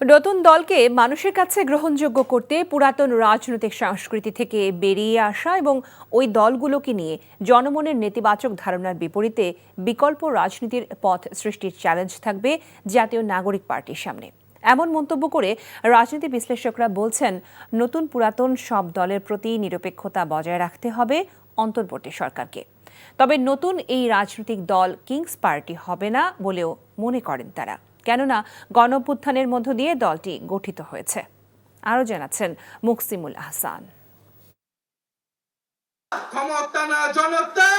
নতুন দলকে মানুষের কাছে গ্রহণযোগ্য করতে পুরাতন রাজনৈতিক সংস্কৃতি থেকে বেরিয়ে আসা এবং ওই দলগুলোকে নিয়ে জনমনের নেতিবাচক ধারণার বিপরীতে বিকল্প রাজনীতির পথ সৃষ্টির চ্যালেঞ্জ থাকবে জাতীয় নাগরিক পার্টির সামনে। এমন মন্তব্য করে রাজনীতি বিশ্লেষকরা বলছেন, নতুন পুরাতন সব দলের প্রতি নিরপেক্ষতা বজায় রাখতে হবে অন্তর্বর্তী সরকারকে। তবে নতুন এই রাজনৈতিক দল কিংস পার্টি হবে না বলেও মনে করেন তারা, কেননা গণঅভ্যুত্থানের মধ্য দিয়ে দলটি গঠিত হয়েছে। আরও জানাচ্ছেন মুকসিমুল আহসান। ক্ষমতা না জনতা,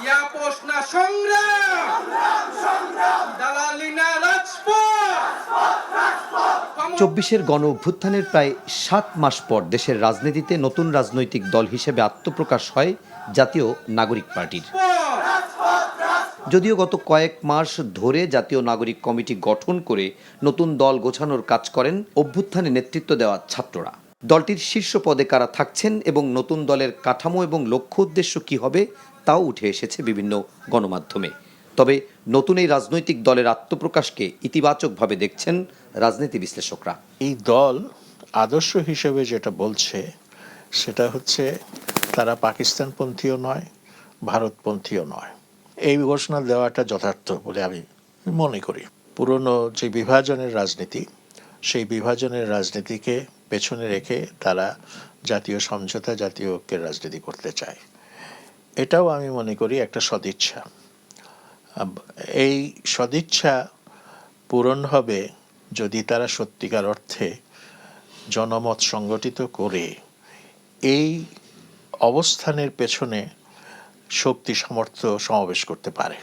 ইয়া প্রশ্ন সংগ্রাম, দালালি না রাজপথ। ২৪-এর গণ অভ্যুত্থানের প্রায় ৭ মাস পর দেশের রাজনীতিতে নতুন রাজনৈতিক দল হিসেবে আত্মপ্রকাশ হয় জাতীয় নাগরিক পার্টির। যদিও গত কয়েক মাস ধরে জাতীয় নাগরিক কমিটি গঠন করে নতুন দল গোছানোর কাজ করেন অভ্যুত্থানে নেতৃত্ব দেওয়া ছাত্ররা। দলটির শীর্ষ পদে কারা থাকছেন এবং নতুন দলের কাঠামো এবং লক্ষ্য উদ্দেশ্য কী হবে তাও উঠে এসেছে বিভিন্ন গণমাধ্যমে। তবে নতুন এই রাজনৈতিক দলের আত্মপ্রকাশকে ইতিবাচকভাবে দেখছেন রাজনীতি বিশ্লেষকরা। এই দল আদর্শ হিসেবে যেটা বলছে সেটা হচ্ছে তারা পাকিস্তানপন্থীও নয়, ভারতপন্থীও নয়। এই ঘোষণা দেওয়াটা যথার্থ বলে আমি মনে করি। পুরনো যে বিভাজনের রাজনীতি, সেই বিভাজনের রাজনীতিকে পেছনে রেখে তারা জাতীয় সমঝোতা, জাতীয় ঐক্যের রাজনীতি করতে চায়। এটাও আমি মনে করি একটা সদিচ্ছা। এই সদিচ্ছা পূরণ হবে যদি তারা সত্যিকার অর্থে জনমত সংগঠিত করে এই অবস্থানের পেছনে শক্তি সামর্থ্য সমাবেশ করতে পারে।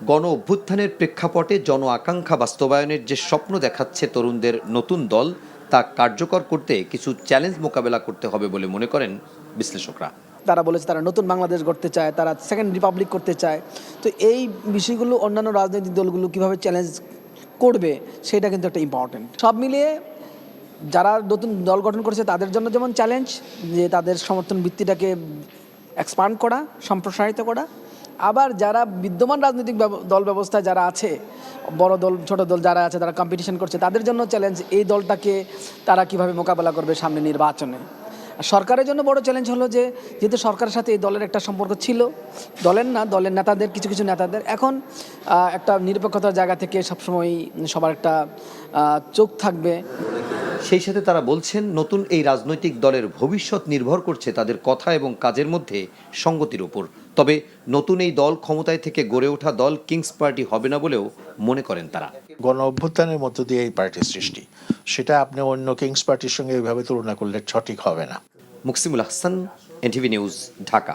গণ অভ্যুত্থানের প্রেক্ষাপটে জন আকাঙ্ক্ষা বাস্তবায়নের যে স্বপ্ন দেখাচ্ছে তরুণদের নতুন দল, তা কার্যকর করতে কিছু চ্যালেঞ্জ মোকাবেলা করতে হবে বলে মনে করেন বিশ্লেষকরা। তারা বলেছে তারা নতুন বাংলাদেশ গড়তে চায়, তারা সেকেন্ড রিপাবলিক করতে চায়। তো এই বিষয়গুলো অন্যান্য রাজনৈতিক দলগুলো কিভাবে চ্যালেঞ্জ করবে সেটা কিন্তু একটা ইম্পর্টেন্ট। সব মিলিয়ে যারা নতুন দল গঠন করেছে তাদের জন্য যেমন চ্যালেঞ্জ, যে তাদের সমর্থন ভিত্তিটাকে এক্সপান্ড করা, সম্প্রসারিত করা। আবার যারা বিদ্যমান রাজনৈতিক দল ব্যবস্থায় যারা আছে, বড় দল ছোট দল যারা আছে, তারা কম্পিটিশন করছে, তাদের জন্য চ্যালেঞ্জ এই দলটাকে তারা কিভাবে মোকাবেলা করবে সামনে নির্বাচনে। সরকারের জন্য বড় চ্যালেঞ্জ হলো যে যেহেতু সরকারের সাথে এই দলের একটা সম্পর্ক ছিল, দলের নেতাদের কিছু কিছু নেতাদের এখন একটা নিরপেক্ষতার জায়গা থেকে সবসময় সবার একটা চোখ থাকবে। সেই সাথে তারা বলছেন, নতুন এই রাজনৈতিক দলের ভবিষ্যৎ নির্ভর করছে তাদের কথা এবং কাজের মধ্যে সঙ্গতির উপর। তবে নতুন এই দল ক্ষমতায় থেকে গড়ে ওঠা দল কিংস পার্টি হবে না বলেও মনে করেন তারা। গণ অভ্যুত্থানের মধ্য দিয়ে এই পার্টির সৃষ্টি, সেটা আপনি অন্য কিংস পার্টির সঙ্গে এইভাবে তুলনা করলে সঠিক হবে না। Muksimul Ahsan, NTV news, Dhaka.